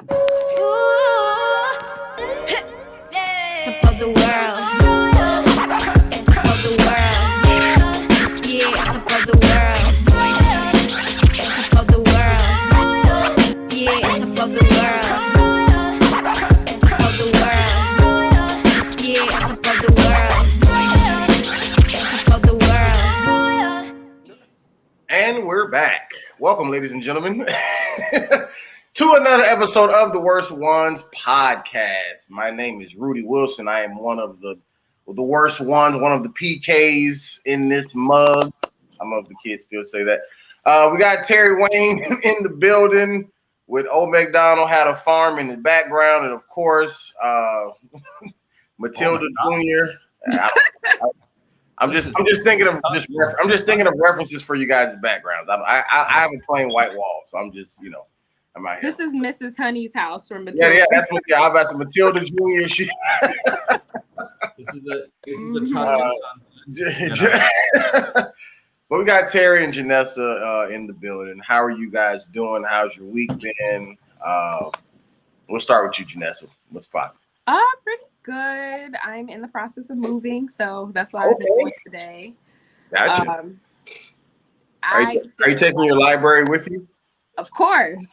Top of the world. Top of the world. Yeah, top of the world. Top of the world. Yeah, top of the world. Top of the world. Yeah, top of the world. Top of the world. And we're back. Welcome, ladies and gentlemen, to another episode of the Worst Ones podcast. My name is Rudy Wilson. I am one of the worst ones, one of the PKs in this mug. I don't know if the kids still say that. We got Terry Wayne in the building with Old McDonald had a farm in the background, and of course, Matilda Jr. I'm just thinking of references for you guys' backgrounds. I have a plain white wall, so I'm just I'm out here. This is Mrs. Honey's house from Matilda. Yeah, that's what. I'm about to Matilda Jr. She. This is a Tuscan son. But we got Terry and Janessa in the building. How are you guys doing? How's your week been? We'll start with you, Janessa. What's poppin'? Pretty good. I'm in the process of moving, so that's what I've been doing today. Gotcha. Are you taking your library with you? Of course.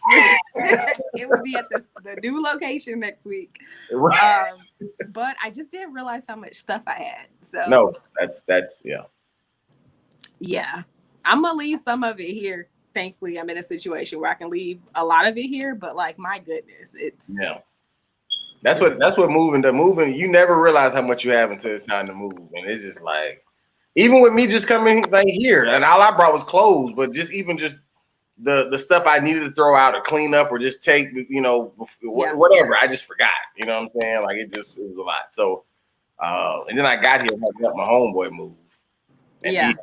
It will be at the new location next week. Right. But I just didn't realize how much stuff I had. So no, that's yeah. Yeah. I'm gonna leave some of it here. Thankfully, I'm in a situation where I can leave a lot of it here, but like my goodness, it's That's what moving. You never realize how much you have until it's time to move, and it's just like, even with me just coming like here, and all I brought was clothes, but just the stuff I needed to throw out or clean up or just take, whatever. I just forgot. You know what I'm saying? Like it was a lot. So, and then I got here and helped my homeboy move, and he had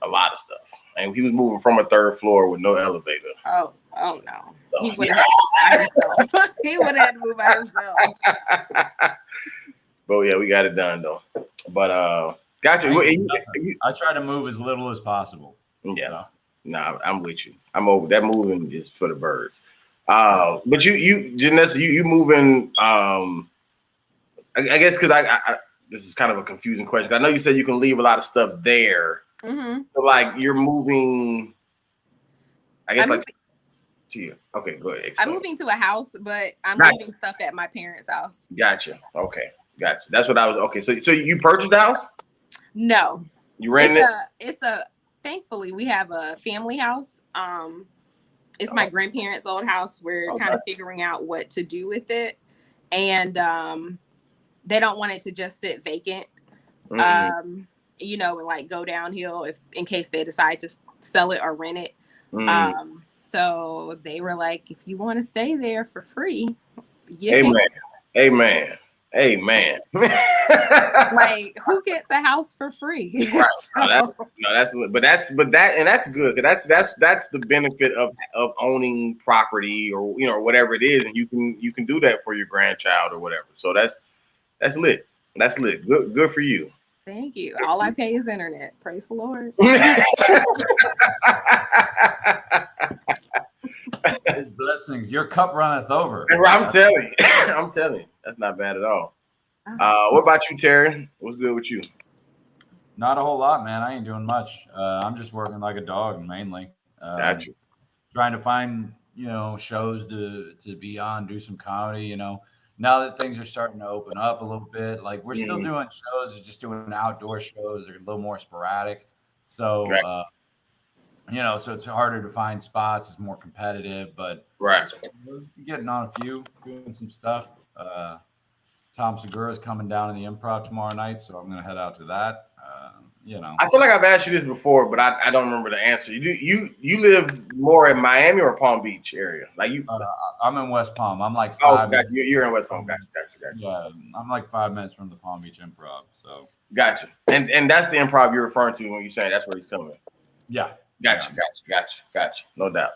a lot of stuff, and he was moving from a third floor with no elevator. Oh no. So, he would have had to move by himself. But yeah, we got it done though. But gotcha. I try to move as little as possible. Yeah. So. Nah, I'm with you. I'm over that. Moving is for the birds. But you Janessa, you moving. I guess because I this is kind of a confusing question. I know you said you can leave a lot of stuff there. Mm-hmm. But like you're moving. I guess to you. Okay, go ahead. I'm moving to a house, but I'm leaving stuff at my parents' house. Gotcha. Okay, gotcha. That's what I was. Okay, so you purchased the house? No, you rented it. It's a. Thankfully, we have a family house. It's my grandparents' old house. We're kind of figuring out what to do with it, and they don't want it to just sit vacant. Mm-hmm. And like go downhill in case they decide to sell it or rent it. Mm-hmm. So they were like, if you want to stay there for free, Amen. Like, who gets a house for free? Right. That's good. That's the benefit of owning property or whatever it is, and you can do that for your grandchild or whatever. So that's lit. That's lit. Good for you. Thank you. All I pay is internet. Praise the Lord. Blessings. Your cup runneth over. I'm telling you. That's not bad at all. What about you, Terry? What's good with you? Not a whole lot, man. I ain't doing much. I'm just working like a dog mainly. Gotcha. Trying to find, shows to be on, do some comedy, Now that things are starting to open up a little bit, like we're still doing shows, just doing outdoor shows. They're a little more sporadic. So, so it's harder to find spots. It's more competitive, but we're getting on a few, doing some stuff. Tom Segura is coming down in the Improv tomorrow night, so I'm going to head out to that. I feel like I've asked you this before, but I don't remember the answer. You live more in Miami or Palm Beach area? Like you? I'm in West Palm. I'm like 5 minutes. You're in West Palm. Gotcha. Yeah, I'm like 5 minutes from the Palm Beach Improv. So gotcha. And that's the Improv you're referring to when you're saying that's where he's coming. Yeah. Gotcha. No doubt.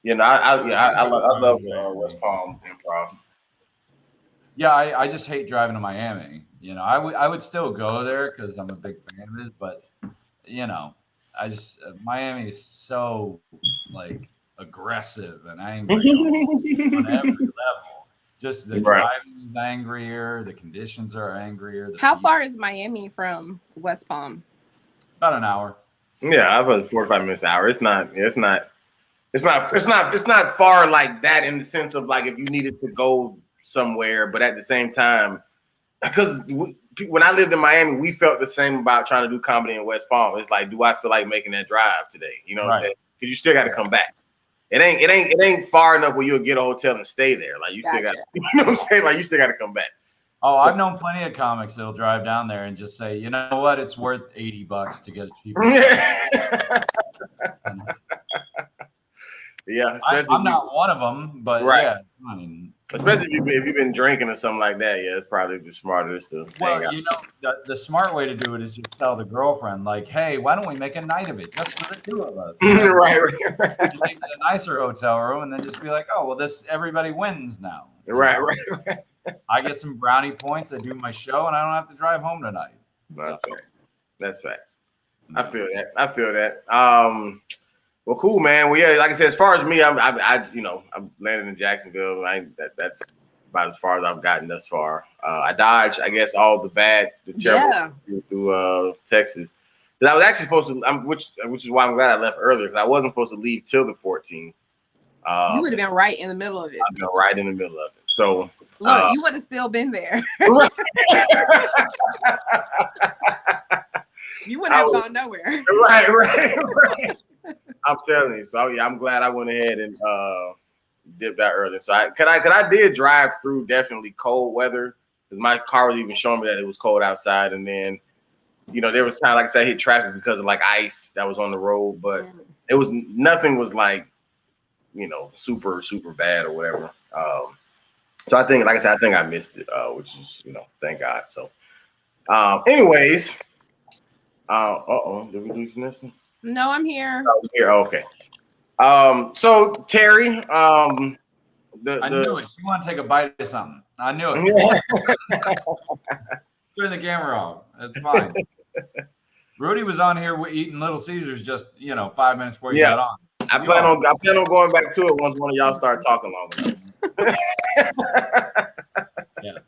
I love West Palm Improv. Yeah, I just hate driving to Miami. I would still go there because I'm a big fan of it, but I just Miami is so like aggressive and angry on every level. Just the Right. driving is angrier, the conditions are angrier. How far is Miami from West Palm? About an hour. Yeah, I've had 45 minutes an hour. It's not far like that in the sense of like if you needed to go somewhere, but at the same time, because when I lived in Miami, we felt the same about trying to do comedy in West Palm. It's like, do I feel like making that drive today? You know what I'm saying? Because you still got to come back. It ain't far enough where you'll get a hotel and stay there. Like you still got, you know what I'm saying? Like you still got to come back. Oh, I've known plenty of comics that'll drive down there and just say, you know what, it's worth $80 to get a cheaper. Yeah, I'm not one of them, but yeah, I mean, especially if you've been drinking or something like that, yeah, it's probably just smarter to. Well, you know, the smart way to do it is just tell the girlfriend, like, "Hey, why don't we make a night of it just for the two of us?" Right. Leave in a nicer hotel room, and then just be like, "Oh, well, everybody wins now." Right. I get some brownie points. I do my show, and I don't have to drive home tonight. That's facts. I feel that. Well, cool, man. Well, yeah, like I said, as far as me, I'm landed in Jacksonville. That's about as far as I've gotten thus far. I dodged, I guess, all the terrible through Texas. Because I was actually supposed to, which is why I'm glad I left earlier. Because I wasn't supposed to leave till the 14th. You would have been right in the middle of it. I've been right in the middle of it. So look, you would have still been there. You wouldn't have gone nowhere. Right. I'm telling you. So yeah, I'm glad I went ahead and dipped out early. So I did drive through definitely cold weather because my car was even showing me that it was cold outside. And then, there was time, like I said, I hit traffic because of like ice that was on the road, but nothing was like, super, super bad or whatever. So I think, like I said, I missed it, which is, thank God. So anyways, did we lose Janessa? No, I'm here. Oh, here, okay. So Terry, I knew it. You want to take a bite of something? I knew it. Turn the camera off. That's fine. Rudy was on here eating Little Caesars just 5 minutes before you got on. I plan on going back to it once one of y'all start talking long enough. Yeah.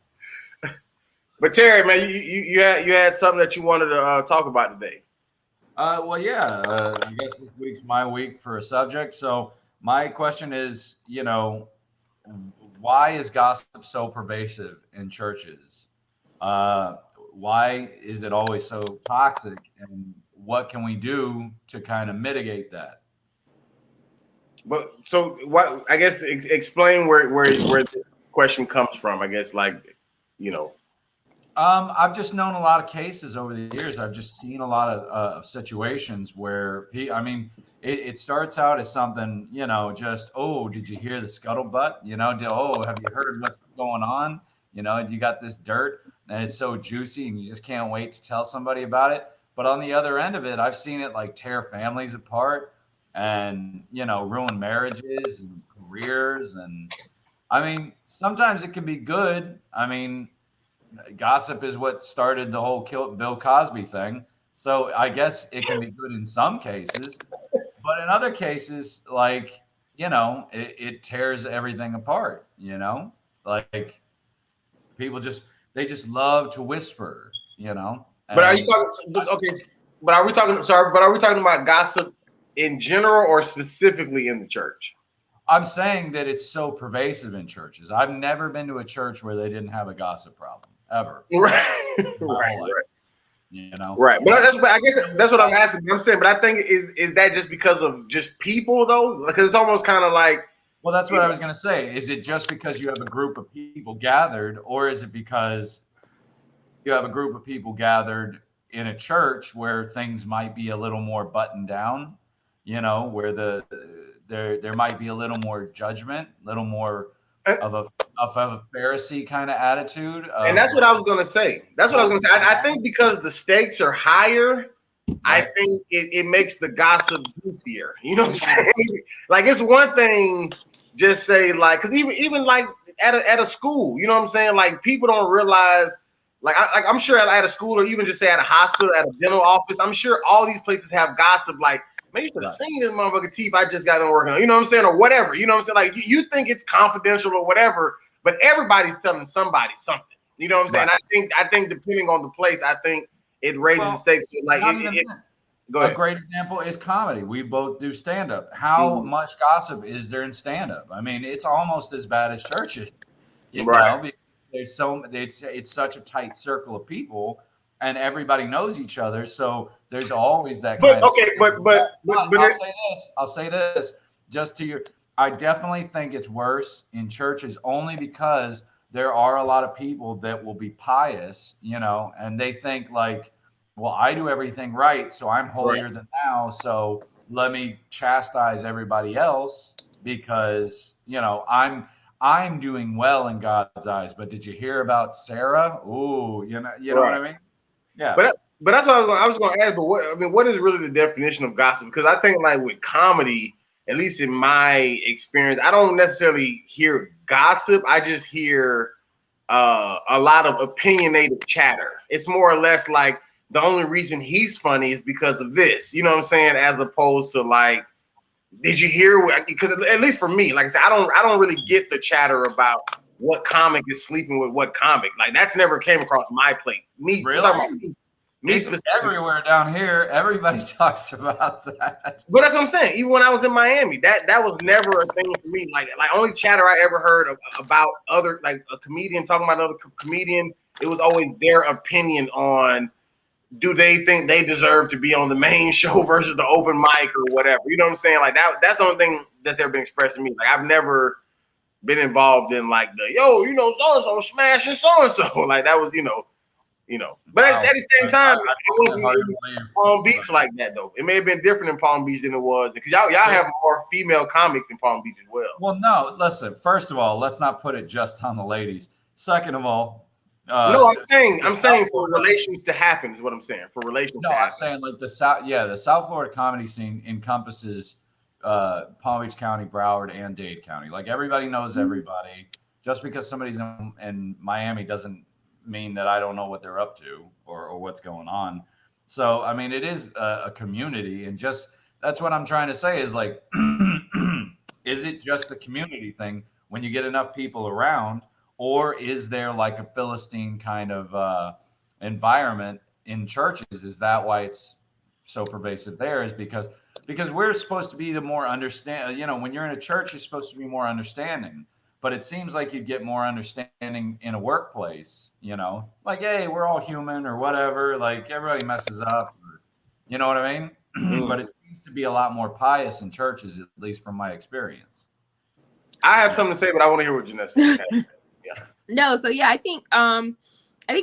But Terry, man, you had something that you wanted to talk about today. Well, yeah. I guess this week's my week for a subject. So my question is, why is gossip so pervasive in churches? Why is it always so toxic? And what can we do to kind of mitigate that? But so what? I guess explain where the question comes from. I guess I've just known a lot of cases over the years. I've just seen a lot of situations where it starts out as something, just, oh, did you hear the scuttlebutt? Have you heard what's going on? You got this dirt and it's so juicy and you just can't wait to tell somebody about it. But on the other end of it, I've seen it like tear families apart and, ruin marriages and careers. And sometimes it can be good. Gossip is what started the whole Bill Cosby thing. So I guess it can be good in some cases, but in other cases, like, it tears everything apart, like people they just love to whisper, But are you talking, okay, but are we talking about gossip in general or specifically in the church? I'm saying that it's so pervasive in churches. I've never been to a church where they didn't have a gossip problem ever. Right. Right. But I guess that's what I'm asking. I'm saying, but I think is that just because of just people though? Because it's almost kind of like. Well, that's what I was going to say. Is it just because you have a group of people gathered, or is it because you have a group of people gathered in a church where things might be a little more buttoned down, where there might be a little more judgment, a little more of a Pharisee kind of attitude. And that's what I was going to say. I think because the stakes are higher, right. I think it makes the gossip juicier. You know what I'm saying? Like it's one thing, just say like, because even like at a school, you know what I'm saying? Like people don't realize, I'm sure at a school or even just say at a hospital, at a dental office, I'm sure all these places have gossip like, man, you should have seen this motherfucking teeth I just got done working on. You know what I'm saying? Or whatever. You know what I'm saying? Like you think it's confidential or whatever, but everybody's telling somebody something. You know what I'm saying? Right. I think depending on the place, I think it raises the stakes. Like go ahead. A great example is comedy. We both do stand up. How much gossip is there in stand up? I mean, it's almost as bad as churches. You know, because it's such a tight circle of people, and everybody knows each other. So there's always that kind of. Okay, but I'll say this. Just to your, I definitely think it's worse in churches only because there are a lot of people that will be pious, you know, and they think like, well, I do everything right, so I'm holier than thou. So let me chastise everybody else because, you know, I'm doing well in God's eyes. But did you hear about Sarah? Ooh, you know what I mean? Yeah. But that's what I was going to ask. But what is really the definition of gossip? Because I think like with comedy, at least in my experience, I don't necessarily hear gossip. I just hear a lot of opinionated chatter. It's more or less like the only reason he's funny is because of this. You know what I'm saying? As opposed to like, did you hear? Because at least for me, like I said, I don't really get the chatter about what comic is sleeping with what comic. Like that's never came across my plate. Really? It's everywhere down here. Everybody talks about that. But that's what I'm saying. Even when I was in Miami, that was never a thing for me. Like only chatter I ever heard about other, like a comedian talking about another comedian. It was always their opinion on, do they think they deserve to be on the main show versus the open mic or whatever. You know what I'm saying? Like that's the only thing that's ever been expressed to me. Like I've never been involved in like the so-and-so smashing so-and-so. Like that was, But at the same time, it wasn't in Palm Beach like that though. It may have been different in Palm Beach than it was because y'all have more female comics in Palm Beach as well. Well, no, listen. First of all, let's not put it just on the ladies. Second of all, no, I'm saying for relations to happen is what I'm saying. For relations to happen. I'm saying like the South Florida comedy scene encompasses Palm Beach County, Broward, and Dade County. Like everybody knows everybody. Just because somebody's in Miami doesn't mean that I don't know what they're up to or what's going on. So I mean, it is a community, and just that's what I'm trying to say is like, is it just the community thing when you get enough people around? Or is there like a Philistine kind of environment in churches? Is that why it's so pervasive there? Is because we're supposed to be the more when you're in a church, you're supposed to be more understanding. But it seems like you get more understanding in a workplace, like, hey, we're all human or whatever. Like everybody messes up. You know what I mean? But it seems to be a lot more pious in churches, at least from my experience. I have something to say, but I want to hear what Janessa has. No, so yeah, I think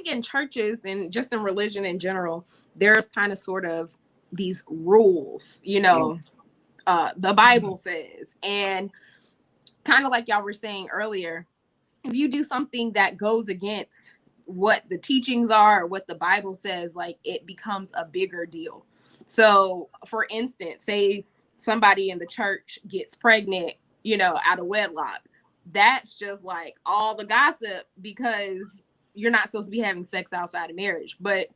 in churches and just in religion in general, there's kind of sort of these rules, the Bible says, and kind of like y'all were saying earlier, if you do something that goes against what the teachings are or what the Bible says, like it becomes a bigger deal. So for instance, say somebody in the church gets pregnant, out of wedlock. That's just like all the gossip because you're not supposed to be having sex outside of marriage. But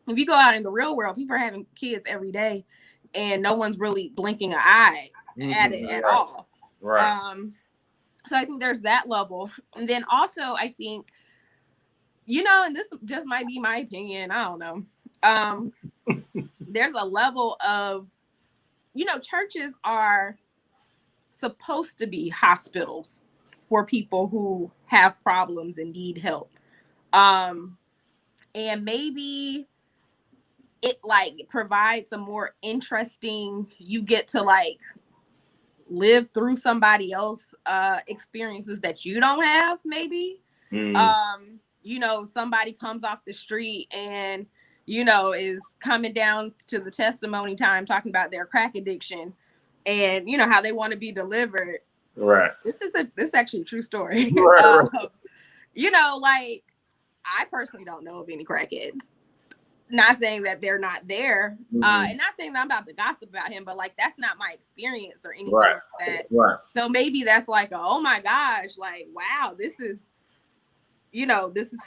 if you go out in the real world, people are having kids every day and no one's really blinking an eye at it at all. Right. So I think there's that level. And then also I think, and this just might be my opinion, I don't know. There's a level of, churches are supposed to be hospitals for people who have problems and need help. And maybe it like provides a more interesting, you get to like live through somebody else experiences that you don't have, maybe. Somebody comes off the street and, is coming down to the testimony time talking about their crack addiction and, how they want to be delivered. Right. This is actually a true story. Right. Like I personally don't know of any crackheads. Not saying that they're not there, and not saying that I'm about to gossip about him, but like that's not my experience or anything like that. Right. So maybe that's like, oh my gosh, like wow, this is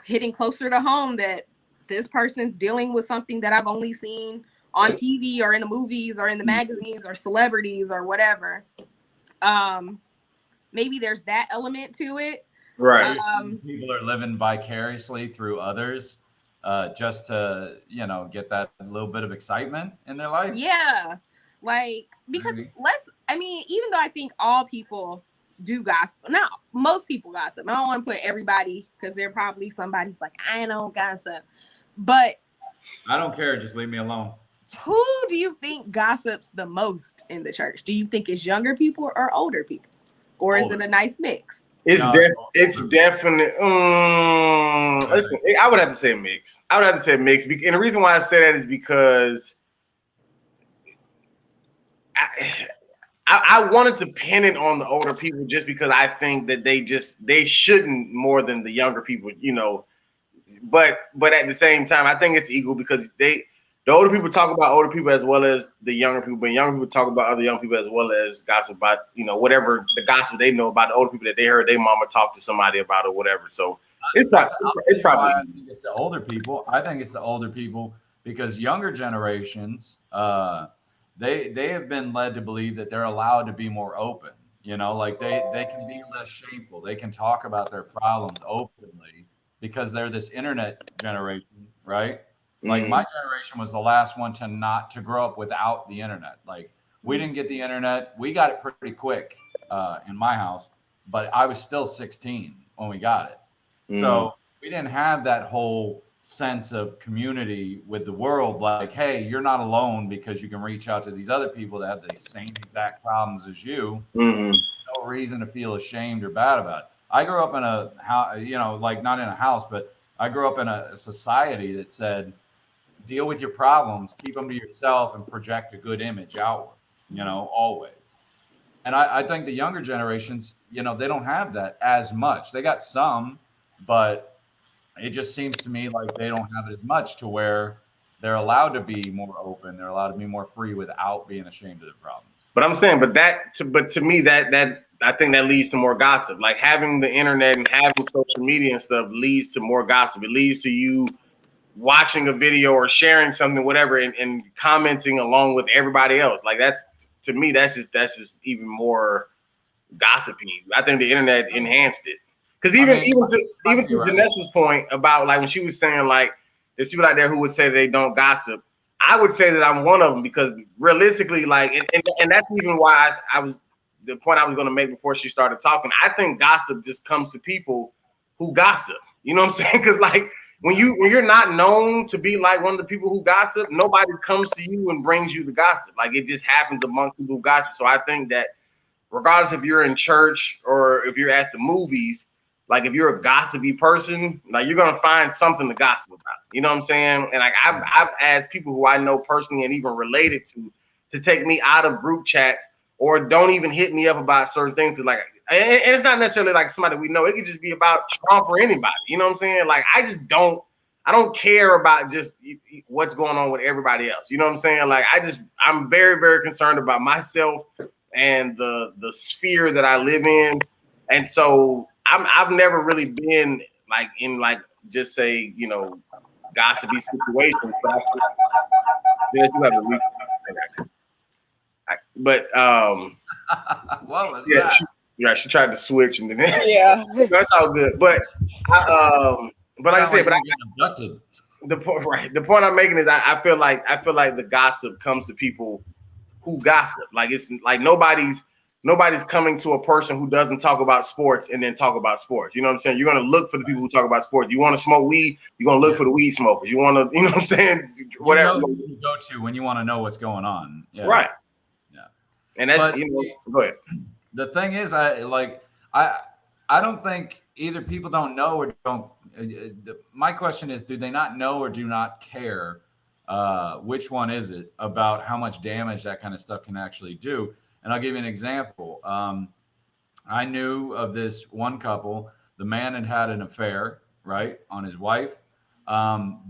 hitting closer to home that this person's dealing with something that I've only seen on TV or in the movies or in the magazines or celebrities or whatever. Maybe there's that element to it. Right. People are living vicariously through others, just to get that little bit of excitement in their life. Yeah, like because I mean, even though I think all people do gossip, not most people gossip. I don't want to put everybody because there probably somebody's like, I don't gossip, but I don't care. Just leave me alone. who do you think gossips the most in the church? Do you think it's younger people or older people, or is it a nice mix? It's definite. Listen, I would have to say mix. And the reason why I say that is because I wanted to pin it on the older people just because I think that they shouldn't more than the younger people, But at the same time, I think it's equal because the older people talk about older people as well as the younger people, but younger people talk about other young people as well as gossip about, whatever the gossip they know about the older people that they heard their mama talk to somebody about or whatever. So it's probably I think it's the older people. I think it's the older people because younger generations, they have been led to believe that they're allowed to be more open. Like they can be less shameful. They can talk about their problems openly because they're this internet generation, right? Like my generation was the last one to grow up without the internet. Like we didn't get the internet. We got it pretty quick in my house, but I was still 16 when we got it. So we didn't have that whole sense of community with the world. Like, hey, you're not alone because you can reach out to these other people that have the same exact problems as you. No reason to feel ashamed or bad about it. I grew up in a house, like not in a house, but I grew up in a society that said, deal with your problems, keep them to yourself, and project a good image outward, always. And I think the younger generations, they don't have that as much. They got some, but it just seems to me like they don't have it as much to where they're allowed to be more open. They're allowed to be more free without being ashamed of their problems. But I'm saying, but to me, that I think that leads to more gossip. Like having the internet and having social media and stuff leads to more gossip. It leads to you watching a video or sharing something, whatever, and commenting along with everybody else. Like that's to me, that's just even more gossipy. I think the internet enhanced it. Because even to Janessa's point about like when she was saying like there's people out there who would say they don't gossip. I would say that I'm one of them because realistically, like, and that's even why I was the point I was going to make before she started talking. I think gossip just comes to people who gossip. You know what I'm saying? Because like when you're not known to be like one of the people who gossip, nobody comes to you and brings you the gossip. Like it just happens among people who gossip. So I think that regardless if you're in church or if you're at the movies, like if you're a gossipy person, like you're gonna find something to gossip about. You know what I'm saying? And like I've asked people who I know personally and even related to take me out of group chats or don't even hit me up about certain things. Cause like, and it's not necessarily like somebody we know. It could just be about Trump or anybody. You know what I'm saying? Like I don't care about just what's going on with everybody else. You know what I'm saying? Like I'm very, very concerned about myself and the sphere that I live in. And so I've never really been like in like just say, gossipy situations. But what was that? She tried to switch and then Yeah. that's all good. But like I said, but abducted. The point I'm making is I feel like the gossip comes to people who gossip. Like it's like nobody's coming to a person who doesn't talk about sports and then talk about sports. You know what I'm saying? You're gonna look for the people who talk about sports. You want to smoke weed, you're gonna look for the weed smokers. You want to, you know what I'm saying? Whatever you go to when you want to know what's going on. Yeah. Right. Yeah. And that's go ahead. The thing is, I don't think either people don't know or don't. My question is, do they not know or do not care? Which one is it about how much damage that kind of stuff can actually do? And I'll give you an example. I knew of this one couple. The man had an affair, right, on his wife.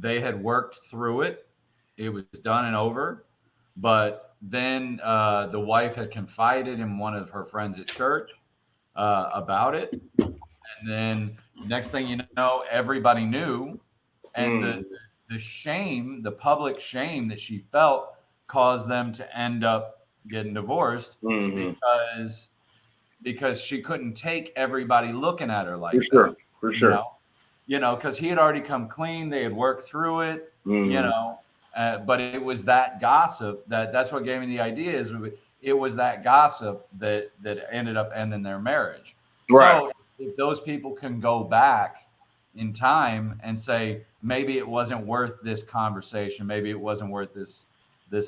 They had worked through it. It was done and over. But then the wife had confided in one of her friends at church about it. And then next thing you know, everybody knew. And the shame, the public shame that she felt caused them to end up getting divorced because because she couldn't take everybody looking at her like For sure. that. For sure. Because he had already come clean. They had worked through it, Mhm. but it was that gossip that's what gave me the idea is it was that gossip that ended up ending their marriage. Right. So if those people can go back in time and say, maybe it wasn't worth this conversation. Maybe it wasn't worth this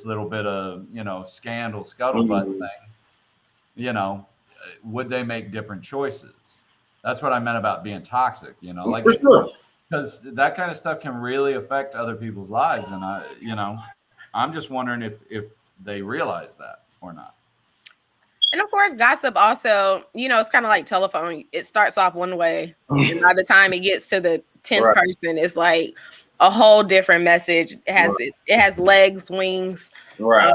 little bit of, scandal, scuttlebutt Mhm. thing, would they make different choices? That's what I meant about being toxic, like For sure. because that kind of stuff can really affect other people's lives. And I'm just wondering if they realize that or not. And of course, gossip also, it's kind of like telephone. It starts off one way, and by the time it gets to the 10th Right. person, it's like a whole different message. It has Right. it has legs, wings, Right.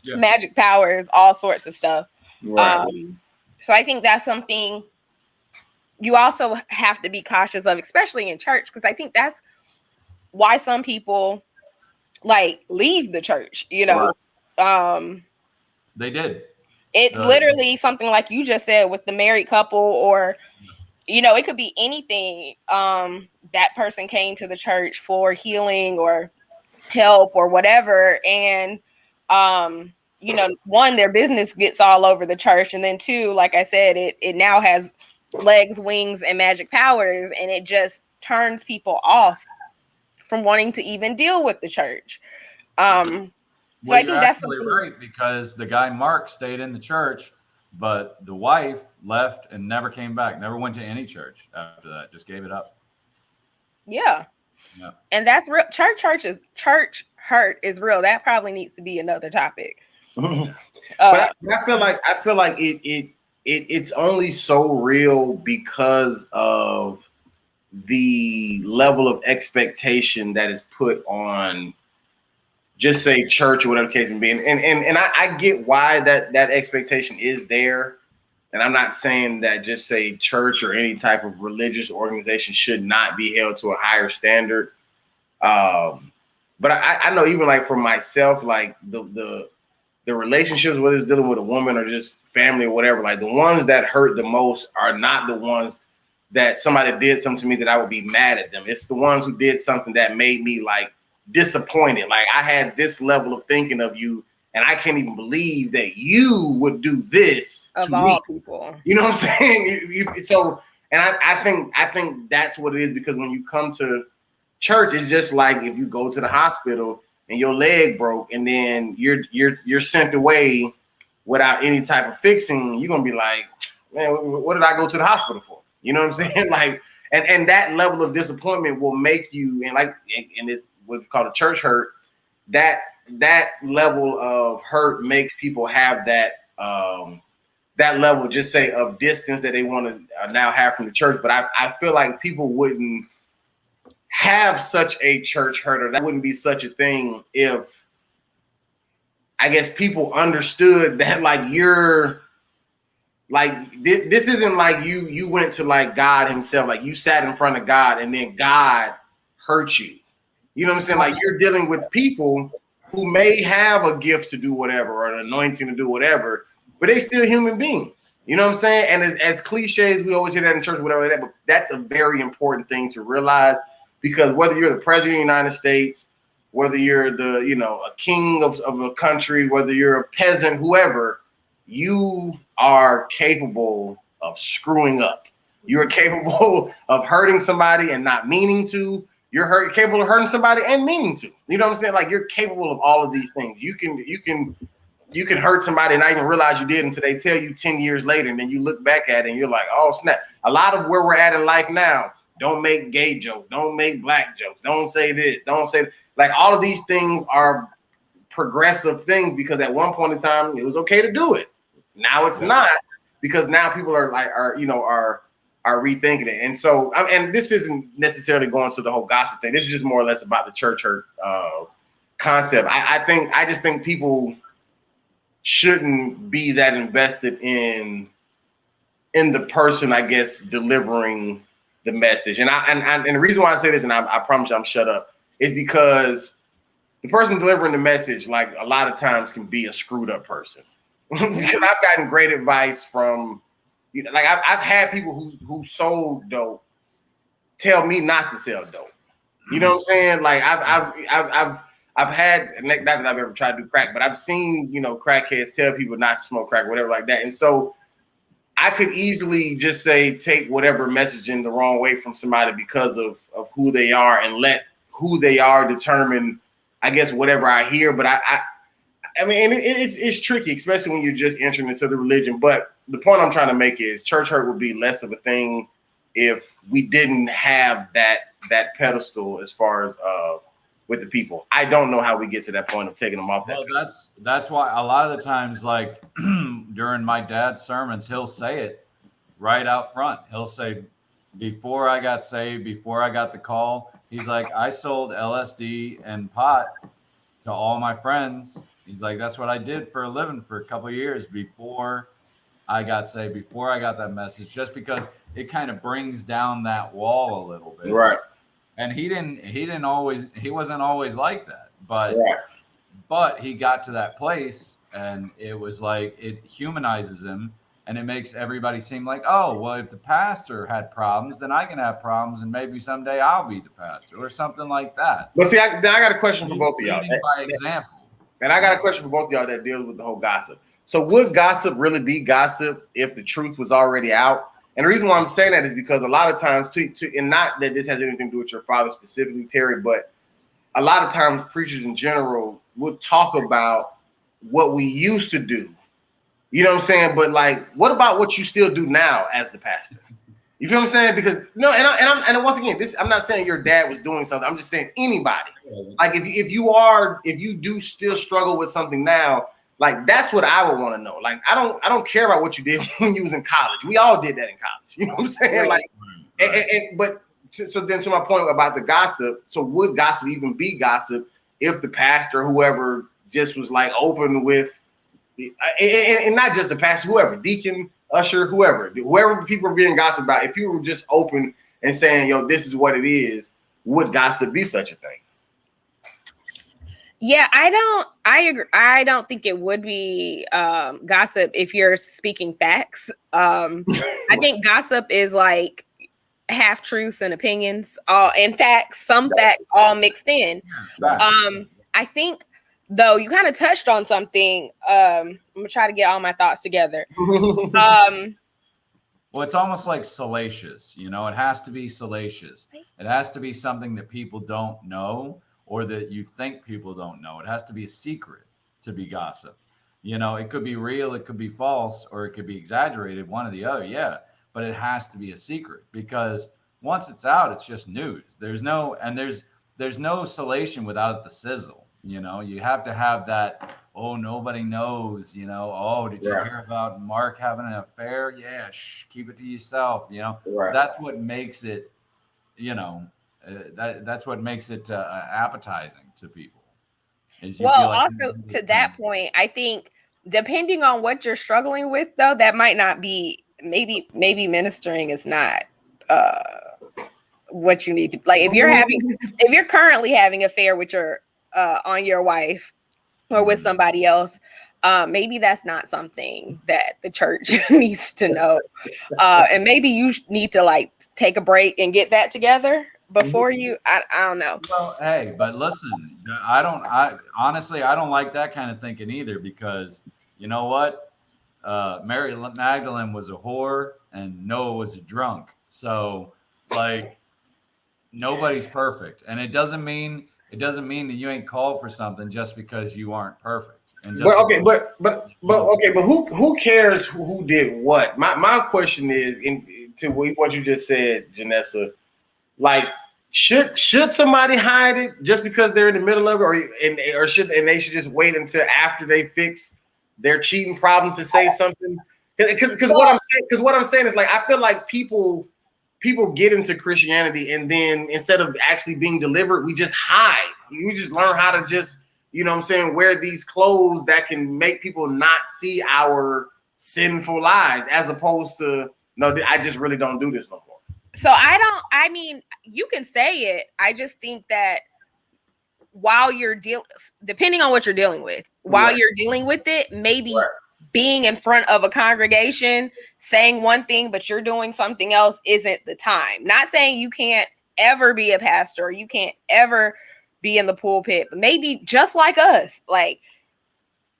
magic powers, all sorts of stuff. Right. So I think that's something you also have to be cautious of, especially in church, because I think that's why some people like leave the church. Right. They did. It's literally something like you just said with the married couple, or it could be anything. That person came to the church for healing or help or whatever, and one, their business gets all over the church, and then two, like I said, it now has legs, wings, and magic powers, and it just turns people off from wanting to even deal with the church. So I think that's something right, because the guy Mark stayed in the church, but the wife left and never came back, never went to any church after that, just gave it up. Yeah. And that's real. Church hurt is real. That probably needs to be another topic. But I feel like it's only so real because of the level of expectation that is put on, just say church or whatever the case may be. And I get why that expectation is there. And I'm not saying that just say church or any type of religious organization should not be held to a higher standard. But I know even like for myself, like the relationships, whether it's dealing with a woman or just family or whatever, like the ones that hurt the most are not the ones that somebody did something to me that I would be mad at them. It's the ones who did something that made me like disappointed. Like I had this level of thinking of you, and I can't even believe that you would do this of all people. You know what I'm saying? So, and I think that's what it is, because when you come to church, it's just like if you go to the hospital and your leg broke, and then you're sent away without any type of fixing. You're gonna be like, man, what did I go to the hospital for? You know what I'm saying? Like, and that level of disappointment will make you, and it's what you call a church hurt. That level of hurt makes people have that level, just say, of distance that they want to now have from the church. But I feel like people wouldn't have such a church hurt, or that wouldn't be such a thing if, I guess, people understood that like you're like this isn't like you went to like God himself, like you sat in front of God and then God hurt you. You know what I'm saying? Like you're dealing with people who may have a gift to do whatever or an anointing to do whatever, but they still human beings. You know what I'm saying? And as cliche as we always hear that in church, whatever that, but that's a very important thing to realize, because whether you're the president of the United States, whether you're a king of a country, whether you're a peasant, whoever, you are capable of screwing up. You're capable of hurting somebody and not meaning to. You're capable of hurting somebody and meaning to. You know what I'm saying? Like you're capable of all of these things. You can hurt somebody and not even realize you did until they tell you 10 years later, and then you look back at it and you're like, oh snap. A lot of where we're at in life now, don't make gay jokes, don't make black jokes, don't say this, don't say that. Like all of these things are progressive things, because at one point in time it was okay to do it. Now it's not, because now people are rethinking it. And so, and this isn't necessarily going to the whole gospel thing. This is just more or less about the church hurt concept. I just think people shouldn't be that invested in the person, I guess, delivering the message. And the reason why I say this, and I promise you I'm shut up, is because the person delivering the message, like a lot of times, can be a screwed up person. because I've gotten great advice from, you know, like I've had people who sold dope tell me not to sell dope. You know what I'm saying? Like I've had, not that I've ever tried to do crack, but I've seen, you know, crackheads tell people not to smoke crack, whatever like that. And so I could easily just say, take whatever messaging the wrong way from somebody because of who they are, and let who they are determine, I guess, whatever I hear. But I mean, it's tricky, especially when you're just entering into the religion. But the point I'm trying to make is church hurt would be less of a thing if we didn't have that pedestal as far as with the people. I don't know how we get to that point of taking them off that. Well, that's why a lot of the times, like during my dad's sermons, he'll say it right out front. He'll say, before I got saved, before I got the call, he's like, I sold LSD and pot to all my friends. He's like, that's what I did for a living for a couple of years before I got saved, before I got that message, just because it kind of brings down that wall a little bit. Right. And he wasn't always like that, but he got to that place, and it was like, it humanizes him, and it makes everybody seem like, oh, well, if the pastor had problems, then I can have problems, and maybe someday I'll be the pastor or something like that. But see, I got a question for both of y'all. Leading by example. And I got a question for both of y'all that deals with the whole gossip. So would gossip really be gossip if the truth was already out? And the reason why I'm saying that is because a lot of times, and not that this has anything to do with your father specifically, Terry, but a lot of times preachers in general would talk about what we used to do. You know what I'm saying? But like, what about what you still do now as the pastor? You feel what I'm saying? Because and once again, I'm not saying your dad was doing something. I'm just saying anybody. Like if you do still struggle with something now, like that's what I would want to know. Like I don't care about what you did when you was in college. We all did that in college. You know what I'm saying? Like, so then to my point about the gossip. So would gossip even be gossip if the pastor, whoever, just was like open with, and not just the pastor, whoever, deacon, usher, whoever people are being gossiped about, if people were just open and saying, yo, this is what it is, would gossip be such a thing? Yeah, I agree. I don't think it would be gossip if you're speaking facts. I think gossip is like half truths and opinions, and facts, some facts all mixed in. I think, though, you kind of touched on something. I'm gonna try to get all my thoughts together. Well, it's almost like salacious, you know, it has to be salacious. It has to be something that people don't know, or that you think people don't know. It has to be a secret to be gossip. You know, it could be real, it could be false, or it could be exaggerated, one or the other, yeah. But it has to be a secret, because once it's out, it's just news. There's no salation without the sizzle. You know, you have to have that, oh, nobody knows, you know, oh, did you hear about Mark having an affair? Yeah, keep it to yourself, you know. That's what makes it, you know, that's what makes it appetizing to people. Well, also to that point, I think depending on what you're struggling with, though, that might not be, maybe ministering is not what you need to, like, if you're currently having an affair with your on your wife or with somebody else, maybe that's not something that the church needs to know, and maybe you need to like take a break and get that together before you. I don't know. Well, hey, but listen, I honestly don't like that kind of thinking either, because you know what, Mary Magdalene was a whore and Noah was a drunk, so like nobody's perfect, and it doesn't mean that you ain't called for something just because you aren't perfect. And just who cares who did what? My question is, to what you just said, Janessa, like should somebody hide it just because they're in the middle of it, or should they just wait until after they fix their cheating problem to say something? Because what I'm saying is, like, I feel like people get into Christianity, and then instead of actually being delivered, we just hide. We just learn how to just, you know what I'm saying, wear these clothes that can make people not see our sinful lives, as opposed to, no, I just really don't do this no more. So I mean, you can say it. I just think that while you're depending on what you're dealing with, while you're dealing with it, maybe being in front of a congregation saying one thing but you're doing something else isn't the time. Not saying you can't ever be a pastor or you can't ever be in the pulpit, but maybe just like us, like,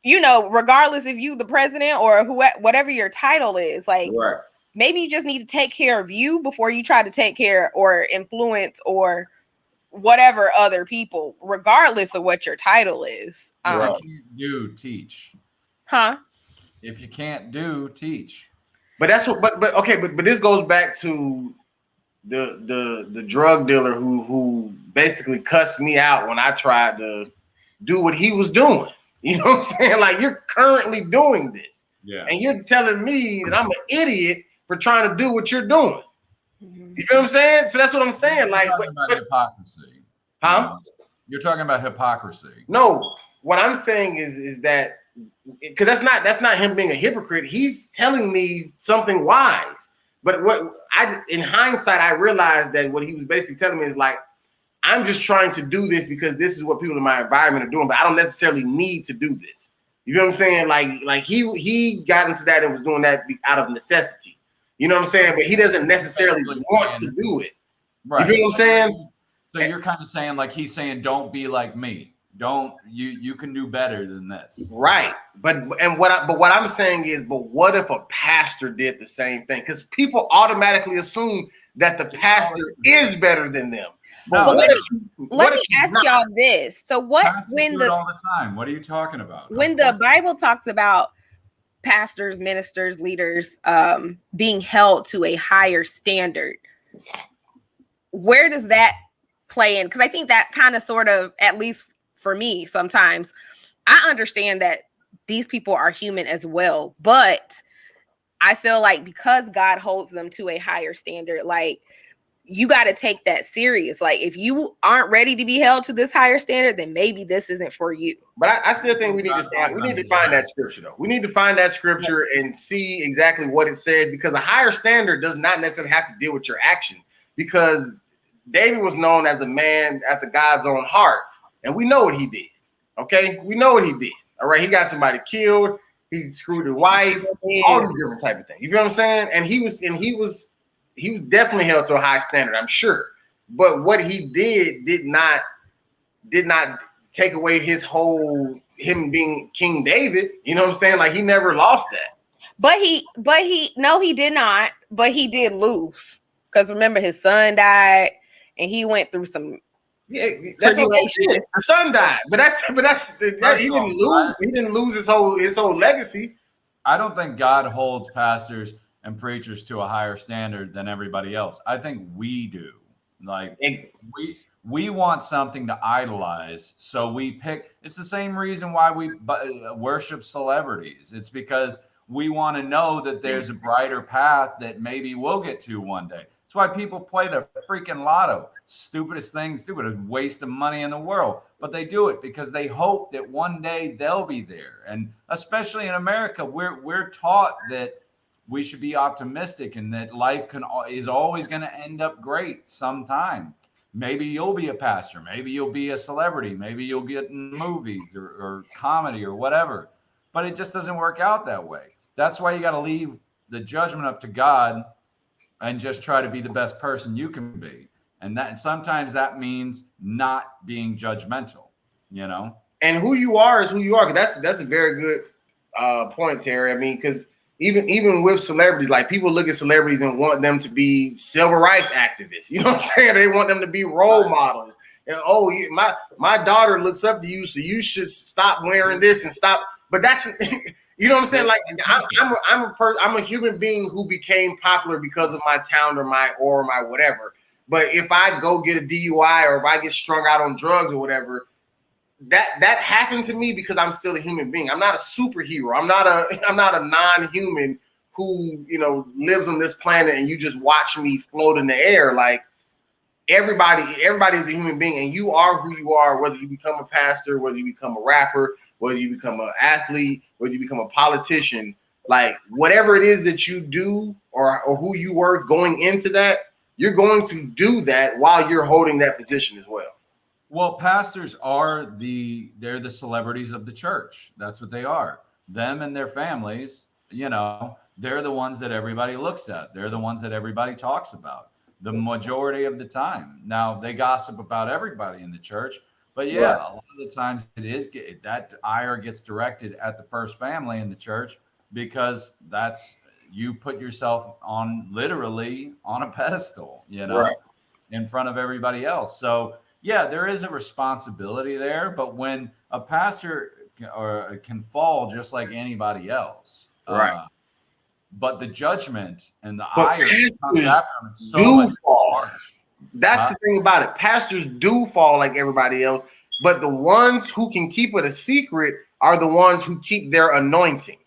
you know, regardless if you the president or whatever your title is, like, Right. maybe you just need to take care of you before you try to take care or influence or whatever other people, regardless of what your title is. Right. If you can't do, teach. Huh? If you can't do, teach. But that's what. But okay. But this goes back to the drug dealer who basically cussed me out when I tried to do what he was doing. You know what I'm saying? Like, you're currently doing this, and you're telling me that I'm an idiot for trying to do what you're doing. You know what I'm saying? So that's what I'm saying. Like, you're talking about hypocrisy. Huh? You're talking about hypocrisy. No, what I'm saying is that, because that's not him being a hypocrite. He's telling me something wise. But in hindsight, I realized that what he was basically telling me is like, I'm just trying to do this because this is what people in my environment are doing, but I don't necessarily need to do this. You know what I'm saying? Like he got into that and was doing that out of necessity. You know what I'm saying? But he doesn't necessarily want to do it. Right. You know what I'm saying? So you're kind of saying, like, he's saying, don't be like me. Don't you can do better than this. Right. But what I'm saying is, but what if a pastor did the same thing? Because people automatically assume that the pastor is better than them. No, let me ask y'all this. So what when the all the time? What are you talking about? When the Bible talks about pastors, ministers, leaders being held to a higher standard, where does that play in? Because I think that kind of sort of, at least for me, sometimes I understand that these people are human as well, but I feel like because God holds them to a higher standard, like, you got to take that serious. Like, if you aren't ready to be held to this higher standard, then maybe this isn't for you. But I still think we need to find that scripture, though. We need to find that scripture and see exactly what it says, because a higher standard does not necessarily have to deal with your action, because David was known as a man after God's own heart, and we know what he did. Okay, we know what he did. All right, he got somebody killed. He screwed his wife. All these different type of things. You know what I'm saying? And he was definitely held to a high standard, I'm sure. But what he did not take away him being King David. You know what I'm saying? Like, he never lost that. But he did not. But he did lose, because remember, his son died, and he went through some. Yeah, that's what the son died. But he didn't lose. He didn't lose his whole legacy. I don't think God holds pastors and preachers to a higher standard than everybody else. I think we do. Like, we want something to idolize, so we pick. It's the same reason why we worship celebrities. It's because we want to know that there's a brighter path that maybe we'll get to one day. That's why people play the freaking lotto. Stupidest waste of money in the world. But they do it because they hope that one day they'll be there. And especially in America, we're taught that we should be optimistic and that life is always going to end up great sometime. Maybe you'll be a pastor. Maybe you'll be a celebrity. Maybe you'll get in movies or comedy or whatever. But it just doesn't work out that way. That's why you got to leave the judgment up to God and just try to be the best person you can be. And that sometimes that means not being judgmental, you know? And who you are is who you are. That's a very good point, Terry. I mean, because even with celebrities, like, people look at celebrities and want them to be civil rights activists. You know what I'm saying? They want them to be role models. And, my daughter looks up to you, so you should stop wearing this and stop. But that's, you know what I'm saying? Like, I'm a human being who became popular because of my talent or my whatever. But if I go get a DUI or if I get strung out on drugs or whatever, that happened to me because I'm still a human being. I'm not a superhero. I'm not a non-human who, you know, lives on this planet and you just watch me float in the air. Like, everybody is a human being, and you are who you are, whether you become a pastor, whether you become a rapper, whether you become an athlete, whether you become a politician. Like, whatever it is that you do or who you were going into that, you're going to do that while you're holding that position as well. Well, pastors they're the celebrities of the church. That's what they are. them and their families, you know, they're the ones that everybody looks at. They're the ones that everybody talks about the majority of the time. Now they gossip about everybody in the church, but yeah, Right. a lot of the times it is that ire gets directed at the first family in the church because that's you put yourself on literally on a pedestal, you know, Right. in front of everybody else. So yeah, there is a responsibility there, but when a pastor can fall just like anybody else, Right. but the judgment and the But ire that comes pastors after them is so do much fall. harsh. That's the thing about it. Pastors do fall like everybody else, but the ones who can keep it a secret are the ones who keep their anointing.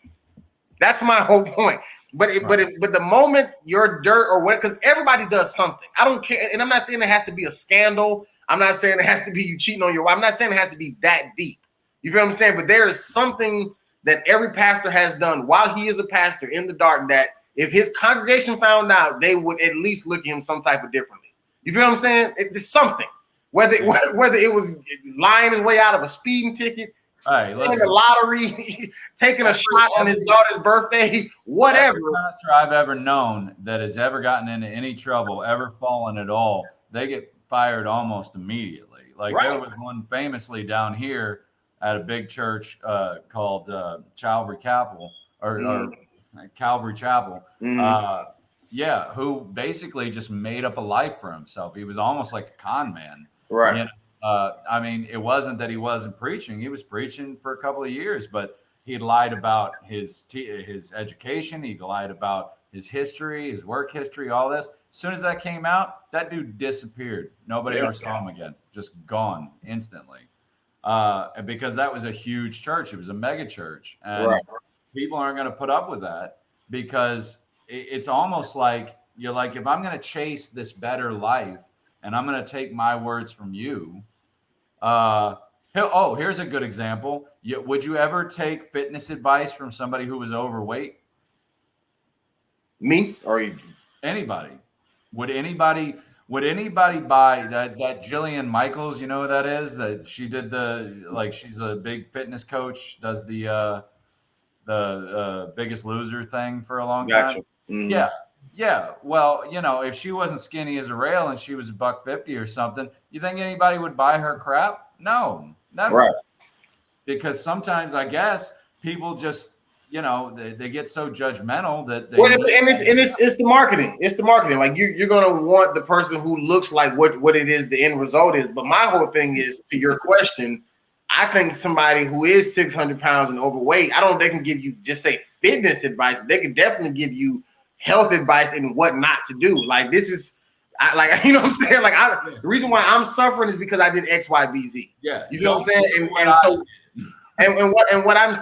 That's my whole point. But the moment you're dirt or what, because everybody does something. I don't care, and I'm not saying it has to be a scandal. I'm not saying it has to be you cheating on your wife. I'm not saying it has to be that deep. You feel what I'm saying? But there is something that every pastor has done while he is a pastor in the dark that if his congregation found out, they would at least look at him some type of differently. You feel what I'm saying? It's something. Whether it was lying his way out of a speeding ticket, Hey, winning the lottery, taking a shot on his daughter's birthday, whatever. Every pastor I've ever known that has ever gotten into any trouble, ever fallen at all, they get fired almost immediately. Like there was one famously down here at a big church called Calvary Chapel or Calvary Chapel. Yeah, who basically just made up a life for himself. He was almost like a con man. Right. You know? I mean, it wasn't that he wasn't preaching. He was preaching for a couple of years, but he lied about his education. He lied about his history, his work history, all this. As soon as that came out, that dude disappeared. Nobody ever saw him again. Just gone instantly. Because that was a huge church. It was a mega church. And people aren't going to put up with that because it's almost like you're like, if I'm going to chase this better life and I'm going to take my words from you. Here's a good example. Would you ever take fitness advice from somebody who was overweight? Me or you? Anybody? Would anybody buy that Jillian Michaels? You know who that is? That she did she's a big fitness coach, does the Biggest Loser thing for a long time. Mm-hmm. Yeah. Well, you know, if she wasn't skinny as a rail and she was $150 or something, you think anybody would buy her crap? No, never. Right. Because sometimes I guess people just, you know, they get so judgmental that they. Well, and it's the marketing. It's the marketing. Like you're gonna want the person who looks like what it is the end result is. But my whole thing is, to your question, I think somebody who is 600 pounds and overweight, I don't know if they can give you just say fitness advice, but they can definitely give you health advice and what not to do. Like this is, you know what I'm saying? Like the reason why I'm suffering is because I did X, Y, B, Z. Yeah, you know what I'm saying? And what I'm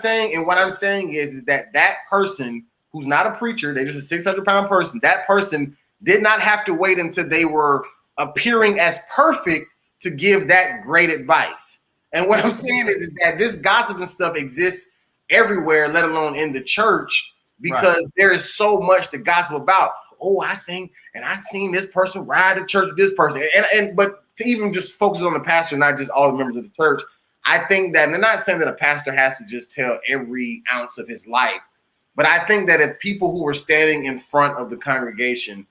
saying is that person who's not a preacher, they're just a 600 pound person. That person did not have to wait until they were appearing as perfect to give that great advice. And what I'm saying is that this gossip and stuff exists everywhere, let alone in the church. Because there is so much to gossip about. Oh, I think, and I seen this person ride to church with this person. But to even just focus on the pastor, not just all the members of the church, I think that, and I'm not saying that a pastor has to just tell every ounce of his life, but I think that if people who were standing in front of the congregation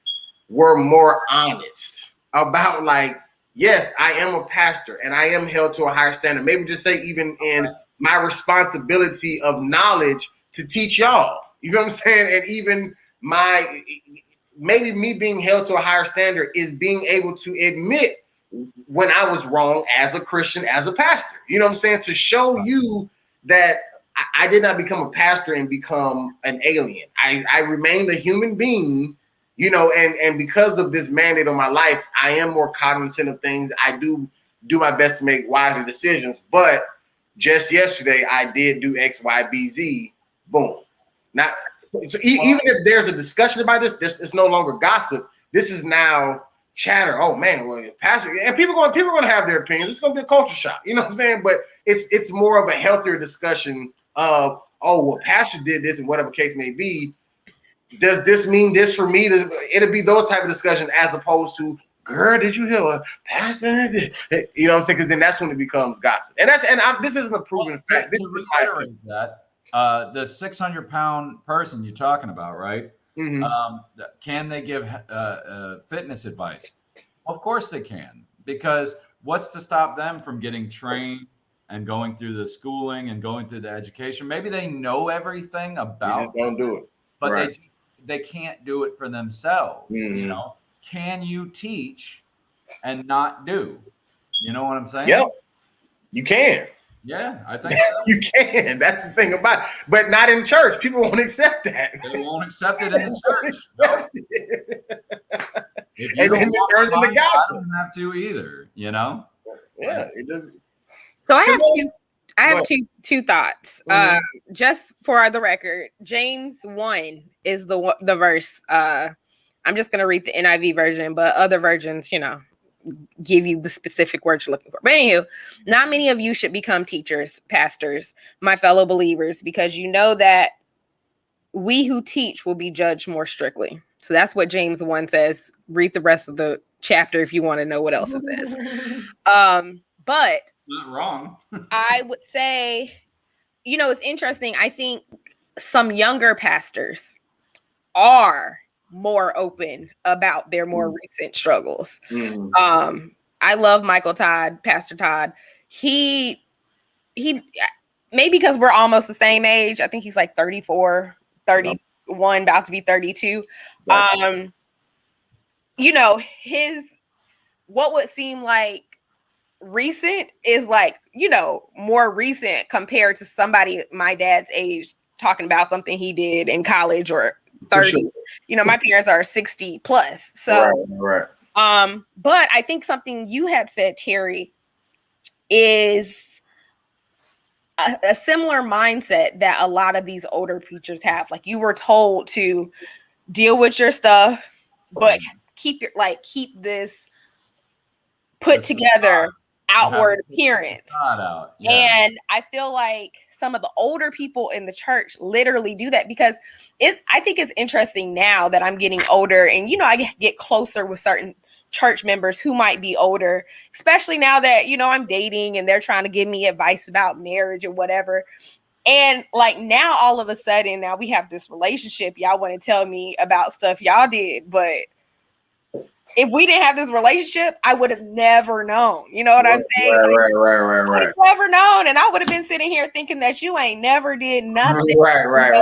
were more honest about like, yes, I am a pastor and I am held to a higher standard. Maybe just say even in my responsibility of knowledge to teach y'all. You know what I'm saying? And even maybe me being held to a higher standard is being able to admit when I was wrong as a Christian, as a pastor. You know what I'm saying? To show you that I did not become a pastor and become an alien. I remained a human being, you know, and because of this mandate on my life, I am more cognizant of things. I do my best to make wiser decisions. But just yesterday, I did do X, Y, B, Z. Boom. Now, so even if there's a discussion about this, it's no longer gossip. This is now chatter. Oh man, well, pastor, and people are going to have their opinions. It's going to be a culture shock. You know what I'm saying? But it's more of a healthier discussion of, oh, well, pastor did this and whatever case may be. Does this mean this for me? It'll be those type of discussion as opposed to, girl, did you hear a pastor? You know what I'm saying? Because then that's when it becomes gossip. And this isn't a proven fact. To reiterate that. The 600-pound person you're talking about, right? Mm-hmm. Can they give fitness advice? Of course they can, because what's to stop them from getting trained and going through the schooling and going through the education? Maybe they know everything You about just don't do it. but Right. they can't do it for themselves. You know, can you teach and not do? You know what I'm saying? Yep. You can. Yeah, I think so. You can. That's the thing about it. But not in church. People won't accept that. They won't accept it in the church. No. If you And don't then it want turns the into Bible, I gossip. don't have to either, you know? Yeah, it does. So I Come have on. two. I have What? two thoughts. Mhm. Just for the record, James 1 is the verse. I'm just gonna read the NIV version, but other versions, you know, give you the specific words you're looking for. But anywho, not many of you should become teachers, pastors, my fellow believers, because you know that we who teach will be judged more strictly. So that's what James 1 says. Read the rest of the chapter if you want to know what else it says. But Not wrong. I would say, you know, it's interesting. I think some younger pastors are more open about their more recent struggles. Mhm. I love Michael Todd, Pastor Todd. He maybe because we're almost the same age. I think he's like 34, 31, about to be 32. Gotcha. You know, what would seem like recent is like, you know, more recent compared to somebody my dad's age talking about something he did in college or 30. Sure. You know, my parents are 60 plus. So right. but I think something you had said, Terry, is a similar mindset that a lot of these older preachers have. Like, you were told to deal with your stuff, but keep this put together outward appearance. Out. Yeah. And I feel like some of the older people in the church literally do that, because I think it's interesting now that I'm getting older, and you know, I get closer with certain church members who might be older, especially now that, you know, I'm dating and they're trying to give me advice about marriage or whatever. And like, now all of a sudden, now we have this relationship, y'all want to tell me about stuff y'all did, but if we didn't have this relationship, I would have never known. You know what I'm saying? Right. Never known, and I would have been sitting here thinking that you ain't never did nothing. Right.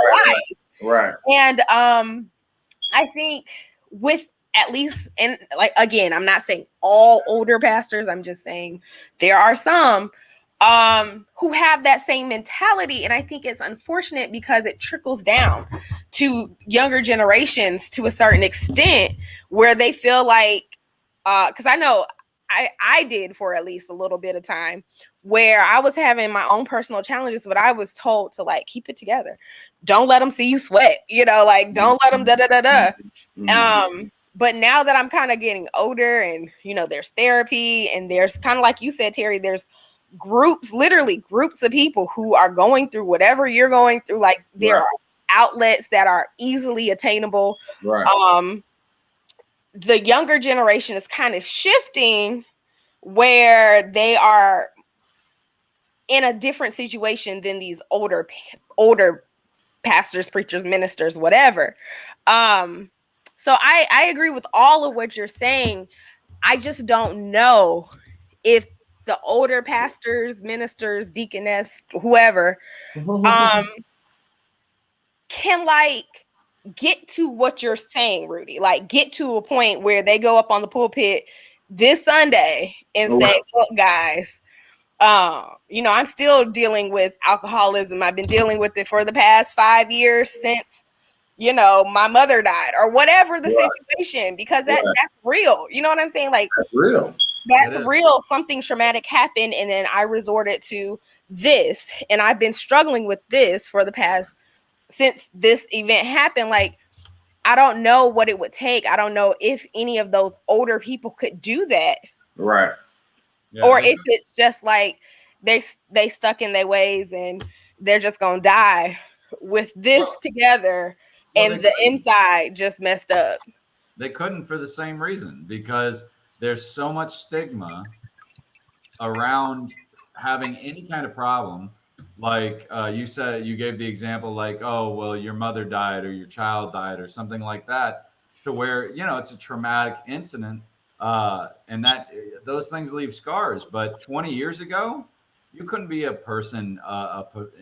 And I think with, at least, and like, again, I'm not saying all older pastors, I'm just saying there are some who have that same mentality, and I think it's unfortunate because it trickles down to younger generations to a certain extent, where they feel like, because I know I did for at least a little bit of time, where I was having my own personal challenges, but I was told to like keep it together, don't let them see you sweat, you know, like don't let them But now that I'm kind of getting older, and you know, there's therapy, and there's kind of, like you said, Terry, there's literally groups of people who are going through whatever you're going through. Like, there are outlets that are easily attainable. The younger generation is kind of shifting, where they are in a different situation than these older pastors, preachers, ministers, whatever. So I agree with all of what you're saying. I just don't know if the older pastors, ministers, deaconess, whoever, can like get to what you're saying, Rudy. Like, get to a point where they go up on the pulpit this Sunday and say, look, guys, you know, I'm still dealing with alcoholism. I've been dealing with it for the past 5 years since, you know, my mother died, or whatever the situation, because that's real. You know what I'm saying? Like, that's real. That's real. Something traumatic happened, and then I resorted to this, and I've been struggling with this for the past, since this event happened. Like, I don't know what it would take. I don't know if any of those older people could do that. Right. Yeah, Or if it's just like they stuck in their ways and they're just gonna die with this together, and the inside just messed up. They couldn't, for the same reason, because there's so much stigma around having any kind of problem like you said, you gave the example like, oh, well, your mother died or your child died or something like that, to where, you know, it's a traumatic incident, and that those things leave scars. But 20 years ago, you couldn't be a person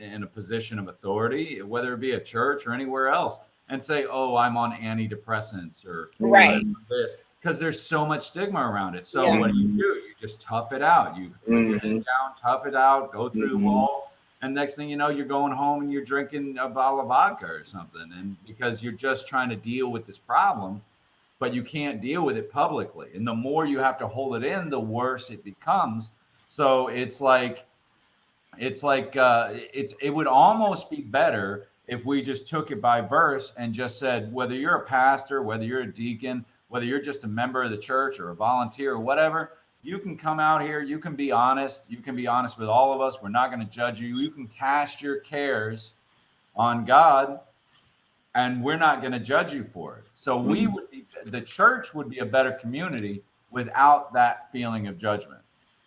in a position of authority, whether it be a church or anywhere else, and say, oh, I'm on antidepressants or Right. this, because there's so much stigma around it. So Yeah. what do? You just tough it out. You put your head down, tough it out, go through the walls. And next thing you know, you're going home and you're drinking a bottle of vodka or something. And because you're just trying to deal with this problem, but you can't deal with it publicly. And the more you have to hold it in, the worse it becomes. So it would almost be better if we just took it by verse and just said, whether you're a pastor, whether you're a deacon, whether you're just a member of the church or a volunteer or whatever, you can come out here. You can be honest. You can be honest with all of us. We're not going to judge you. You can cast your cares on God, and we're not going to judge you for it. So the church would be a better community without that feeling of judgment,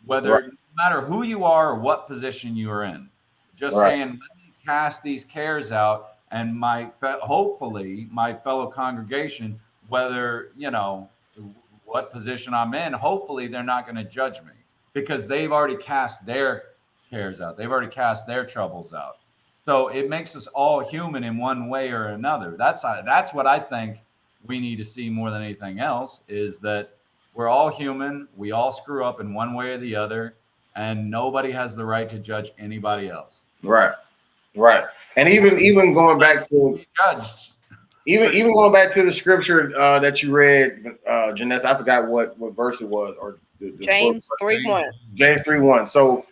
no matter who you are or what position you are in. Just saying, let me cast these cares out, and hopefully my fellow congregation, whether, you know, what position I'm in, hopefully they're not going to judge me, because they've already cast their cares out. They've already cast their troubles out. So it makes us all human in one way or another. That's what I think we need to see more than anything else, is that we're all human. We all screw up in one way or the other, and nobody has the right to judge anybody else. Right. And even going back to judged. Even going back to the scripture that you read, Janessa, I forgot what verse it was, or the James 3:1. James 3:1. So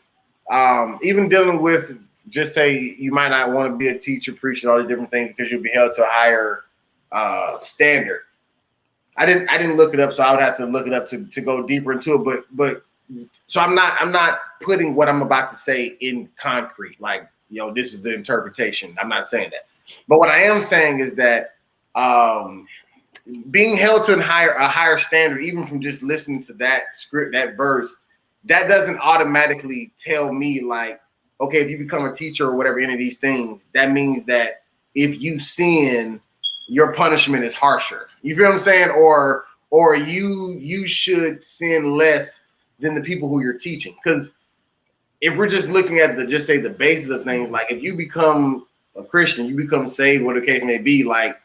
even dealing with, just say you might not want to be a teacher, preaching all these different things because you'll be held to a higher standard. I didn't look it up, so I would have to look it up to go deeper into it. But so I'm not putting what I'm about to say in concrete, like, you know, this is the interpretation. I'm not saying that. But what I am saying is that being held to a higher standard, even from just listening to that script, that verse, that doesn't automatically tell me, like, okay, if you become a teacher or whatever, any of these things, that means that if you sin, your punishment is harsher. You feel what I'm saying? Or you should sin less than the people who you're teaching. Because if we're just looking at the basis of things, like if you become a Christian, you become saved, whatever the case may be, like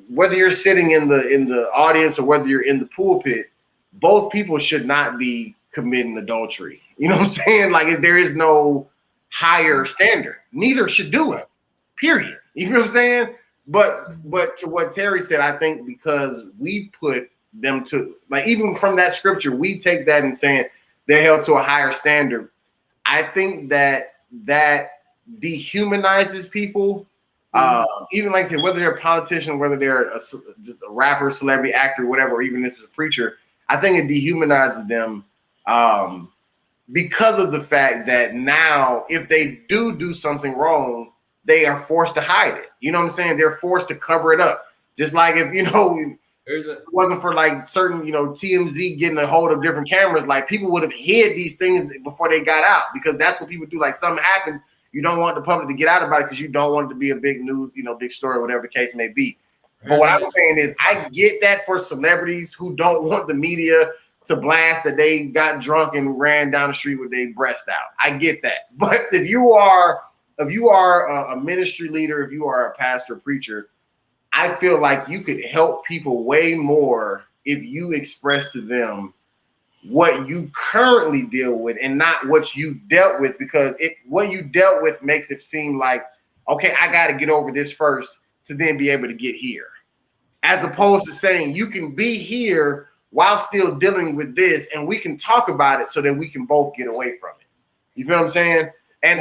whether you're sitting in the audience or whether you're in the pulpit, both people should not be committing adultery. You know what I'm saying? Like, there is no higher standard. Neither should do it. Period. You feel what I'm saying? But to what Terry said, I think because we put them to, like, even from that scripture, we take that and saying they're held to a higher standard. I think that dehumanizes people. Even like I said, whether they're a politician, whether they're just a rapper, celebrity, actor, whatever, or even this is a preacher, I think it dehumanizes them because of the fact that now if they do something wrong, they are forced to hide it. You know what I'm saying? They're forced to cover it up. Just like if, you know, it wasn't for like certain, you know, TMZ getting a hold of different cameras, like people would have hid these things before they got out, because that's what people do. Like something happened, you don't want the public to get out about it because you don't want it to be a big news, you know, big story, whatever the case may be. But what I'm saying is I get that for celebrities who don't want the media to blast that they got drunk and ran down the street with their breast out. I get that. But if you are a ministry leader, if you are a pastor, preacher, I feel like you could help people way more if you express to them what you currently deal with and not what you dealt with, because what you dealt with makes it seem like, okay, I got to get over this first to then be able to get here. As opposed to saying you can be here while still dealing with this, and we can talk about it so that we can both get away from it. You feel what I'm saying? And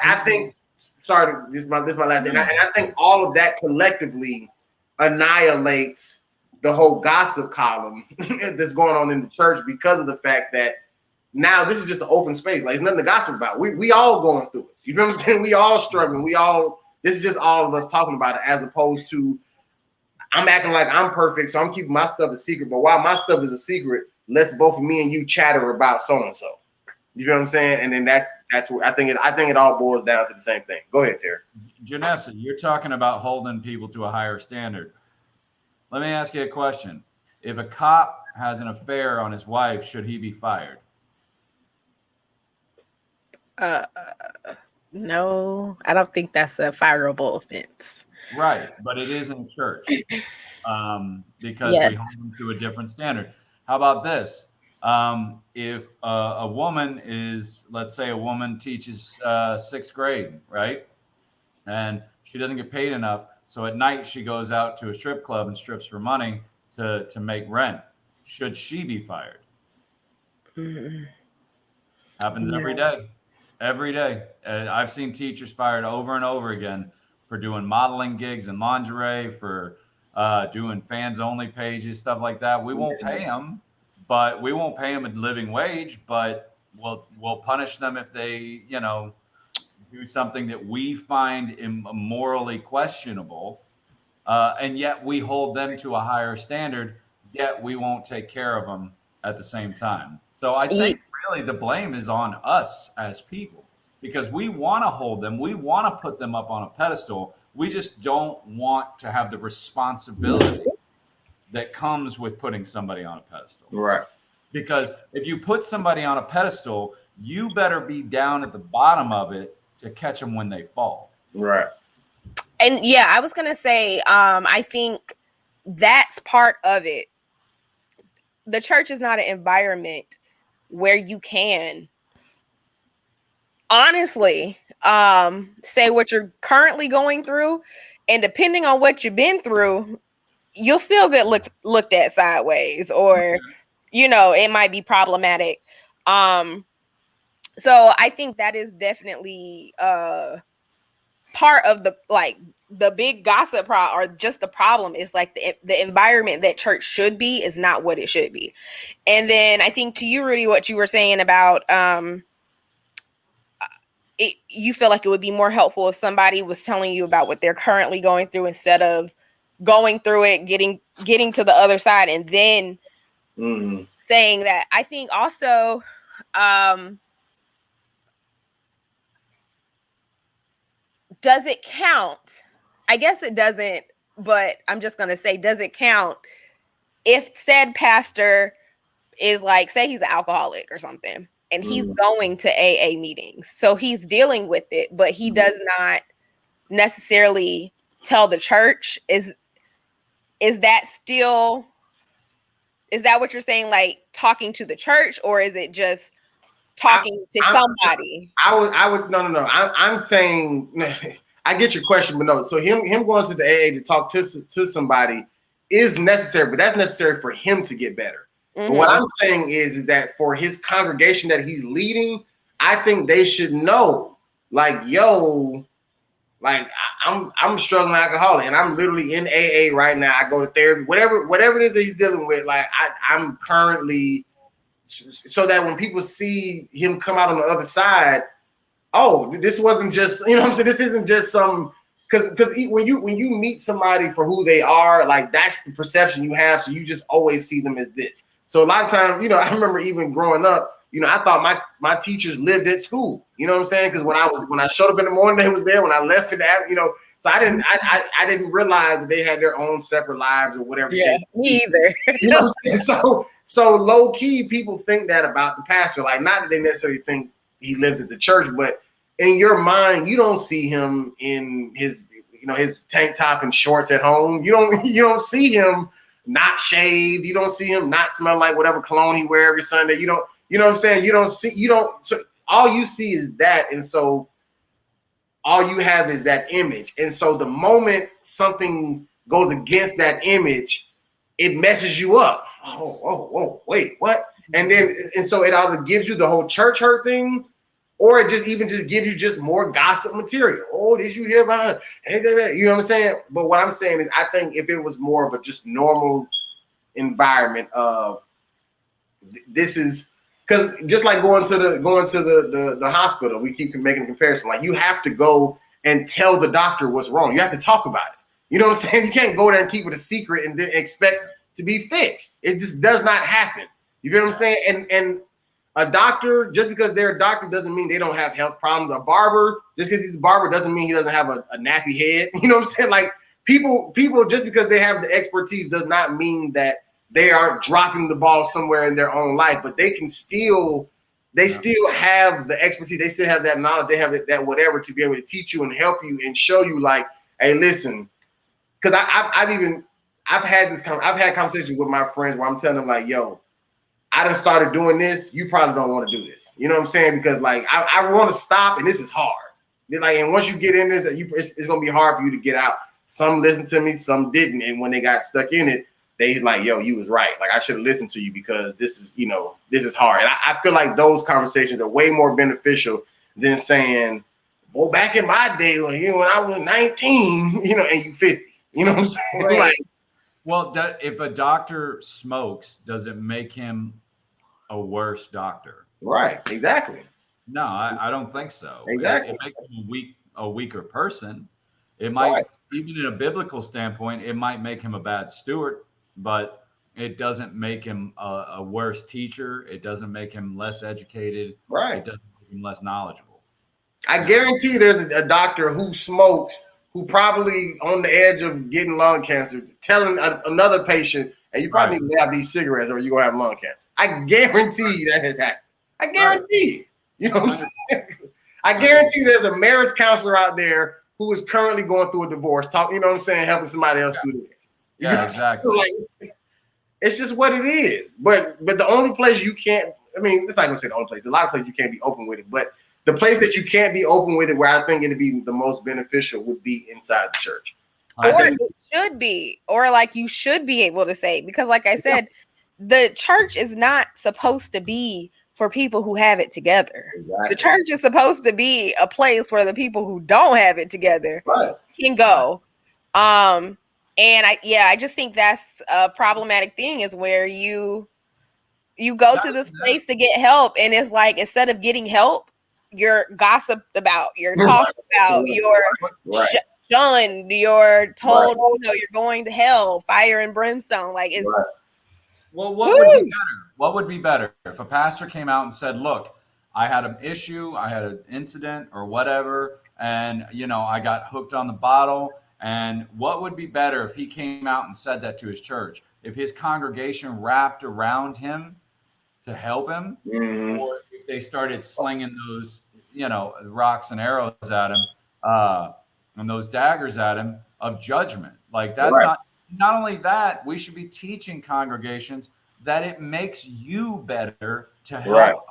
I think, sorry, this is my last thing. And I think all of that collectively annihilates the whole gossip column that's going on in the church, because of the fact that now this is just an open space. Like, there's nothing to gossip about. We all going through it. You feel what I'm saying? We all struggling. This is just all of us talking about it, as opposed to I'm acting like I'm perfect, so I'm keeping my stuff a secret. But while my stuff is a secret, let's both of me and you chatter about so-and-so. You feel what I'm saying? And then that's where I think it all boils down to the same thing. Go ahead, Terry. Janessa, you're talking about holding people to a higher standard. Let me ask you a question. If a cop has an affair on his wife, should he be fired? No, I don't think that's a fireable offense. Right, but it is in church because Yes. we hold them to a different standard. How about this? If a woman is, let's say a woman teaches 6th grade, right? And she doesn't get paid enough. So at night she goes out to a strip club and strips for money to make rent. Should she be fired? Mm-hmm. Happens every day. Every day. I've seen teachers fired over and over again for doing modeling gigs and lingerie, for doing fans only pages, stuff like that. We won't pay them, but we won't pay them a living wage, but we'll punish them if they, do something that we find morally questionable. And yet we hold them to a higher standard, yet we won't take care of them at the same time. So I think really the blame is on us as people, because we want to hold them. We want to put them up on a pedestal. We just don't want to have the responsibility that comes with putting somebody on a pedestal. Right. Because if you put somebody on a pedestal, you better be down at the bottom of it to catch them when they fall. Right. And yeah, I was going to say, I think that's part of it. The church is not an environment where you can honestly say what you're currently going through, and depending on what you've been through, you'll still get looked at sideways, or it might be problematic. So I think that is definitely part of the big gossip or just the problem is like the environment that church should be is not what it should be. And then I think to you, Rudy, what you were saying about you feel like it would be more helpful if somebody was telling you about what they're currently going through instead of going through it, getting to the other side, and then saying that. I think also does it count? I guess it doesn't, but I'm just going to say, does it count if said pastor is like, say he's an alcoholic or something, and he's going to AA meetings. So he's dealing with it, but he does not necessarily tell the church. Is that what you're saying? Like talking to the church, or is it just talking to somebody? I would no. I'm saying I get your question, but no. So him going to the AA to talk to somebody is necessary, but that's necessary for him to get better. But what I'm saying is that for his congregation that he's leading, I think they should know, like, yo, like I'm a struggling alcoholic and I'm literally in AA right now. I go to therapy, whatever it is that he's dealing with. Like I'm currently, so that when people see him come out on the other side, oh, this wasn't just, what I'm saying? This isn't just some, because when you meet somebody for who they are, like that's the perception you have. So you just always see them as this. So a lot of times, I remember even growing up, I thought my teachers lived at school. You know what I'm saying? Because when I showed up in the morning, they was there. When I left it, so I didn't realize that they had their own separate lives or whatever. Yeah, me either. You know what I'm saying? So low key, people think that about the pastor. Like, not that they necessarily think he lived at the church, but in your mind, you don't see him in his tank top and shorts at home. You don't see him not shaved. You don't see him not smell like whatever cologne he wear every Sunday. You know what I'm saying? So all you see is that. And so all you have is that image. And so the moment something goes against that image, it messes you up. Oh, wait, what? And so it either gives you the whole church hurt thing, or it just gives you just more gossip material. Oh, did you hear about it? You know what I'm saying? But what I'm saying is, I think if it was more of a just normal environment of this is, because just like going to the hospital, we keep making a comparison. Like, you have to go and tell the doctor what's wrong. You have to talk about it. You know what I'm saying? You can't go there and keep it a secret and then expect to be fixed. It just does not happen. You feel what I'm saying? And a doctor, just because they're a doctor doesn't mean they don't have health problems. A barber, just because he's a barber doesn't mean he doesn't have a nappy head. You know what I'm saying? Like people just because they have the expertise does not mean that they aren't dropping the ball somewhere in their own life, but they can still have the expertise. They still have that knowledge. They have that whatever to be able to teach you and help you and show you like, hey, listen, because I've had conversations with my friends where I'm telling them like, yo, I done started doing this. You probably don't want to do this. You know what I'm saying? Because like I want to stop, and this is hard. Like, and once you get in this, it's gonna be hard for you to get out. Some listened to me, some didn't, and when they got stuck in it, they like, yo, you was right. Like I should have listened to you because this is hard. And I feel like those conversations are way more beneficial than saying, well, back in my day, when I was 19, and you 50. You know what I'm saying? Right. Like, well, if a doctor smokes, does it make him a worse doctor? right, exactly. No, I don't think so. Exactly. It makes him a weaker person. It might, Right. even in a biblical standpoint, it might make him a bad steward, but it doesn't make him a worse teacher. It doesn't make him less educated. Right. It doesn't make him less knowledgeable. I guarantee there's a doctor who smokes who probably on the edge of getting lung cancer, telling another patient, and you probably need to have these cigarettes or you're going to have lung cancer. I guarantee that has happened. I guarantee it. You know what I'm saying? I guarantee there's a marriage counselor out there who is currently going through a divorce, helping somebody else through it. Yeah, exactly. Like, it's just what it is. But the only place you can't, it's not going to say the only place. A lot of places you can't be open with it. But the place that you can't be open with it, where I think it'd be the most beneficial, would be inside the church. Or it should be, or like you should be able to say, because like I said, the church is not supposed to be for people who have it together. Exactly. The church is supposed to be a place where the people who don't have it together can go. And I just think that's a problematic thing, is where you go to this place to get help, and it's like, instead of getting help, you're gossiped about, you're talked about, you're shunned, you're told, you're going to hell, fire and brimstone. Like, it's well, what would be better? What would be better if a pastor came out and said, look, I had an issue, I had an incident or whatever, and I got hooked on the bottle. And what would be better if he came out and said that to his church? If his congregation wrapped around him to help him, or if they started slinging those, rocks and arrows at him, and those daggers at him of judgment. Like, that's not only that, we should be teaching congregations that it makes you better to help.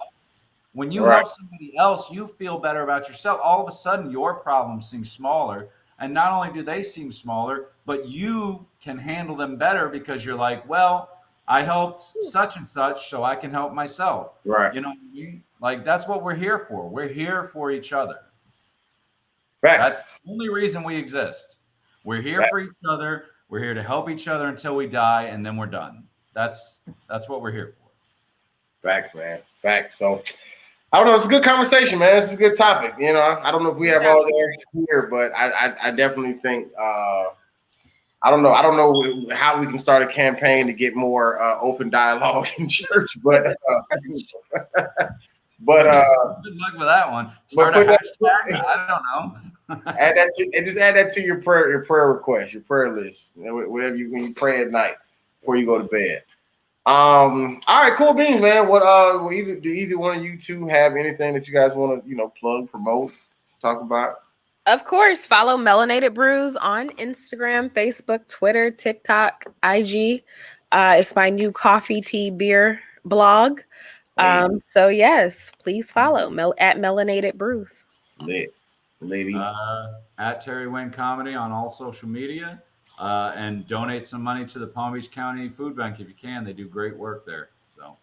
When you help somebody else, you feel better about yourself. All of a sudden, your problems seem smaller. And not only do they seem smaller, but you can handle them better because you're like, well, I helped such and such, so I can help myself. Right. You know what I mean? Like, that's what we're here for. We're here for each other. Facts. That's the only reason we exist. We're here for each other. We're here to help each other until we die, and then we're done. That's what we're here for. Facts, man. Facts. So, I don't know. It's a good conversation, man. It's a good topic. I don't know if we have all the answers here, but I definitely think I don't know how we can start a campaign to get more open dialogue in church, but good luck with that one. Start a hashtag. I don't know. add that to your prayer request, your prayer list, whatever when you pray at night before you go to bed. All right, cool beans, man. What do either one of you two have anything that you guys want to plug, promote, talk about? Of course, follow Melanated Brews on Instagram, Facebook, Twitter, TikTok, IG. It's my new coffee, tea, beer blog. So yes, please follow at Melanated Brews. Lit. Lady. At Terry Wayne Comedy on all social media. And donate some money to the Palm Beach County Food Bank if you can. They do great work there. So,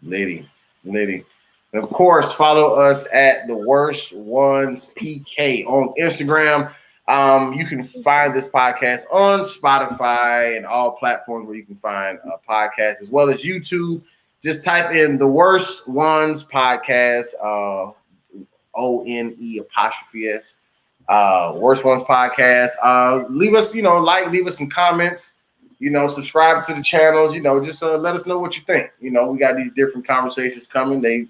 Lady. And of course, follow us at The Worst Ones PK on Instagram. You can find this podcast on Spotify and all platforms where you can find a podcast, as well as YouTube. Just type in The Worst Ones Podcast, ONE''S. Worst Ones Podcast. Leave us, leave us some comments. You know, subscribe to the channels. You know, just let us know what you think. You know, we got these different conversations coming. They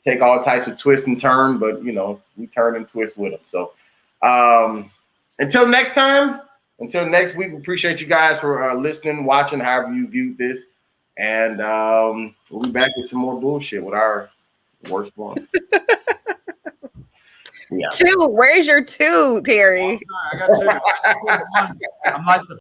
take all types of twists and turn, but you know, we turn and twist with them. So until next time, until next week, we appreciate you guys for listening, watching, however you viewed this. And we'll be back with some more bullshit with our worst one. Yeah. 2. Where's your 2, Terry? I got 2. I'm like the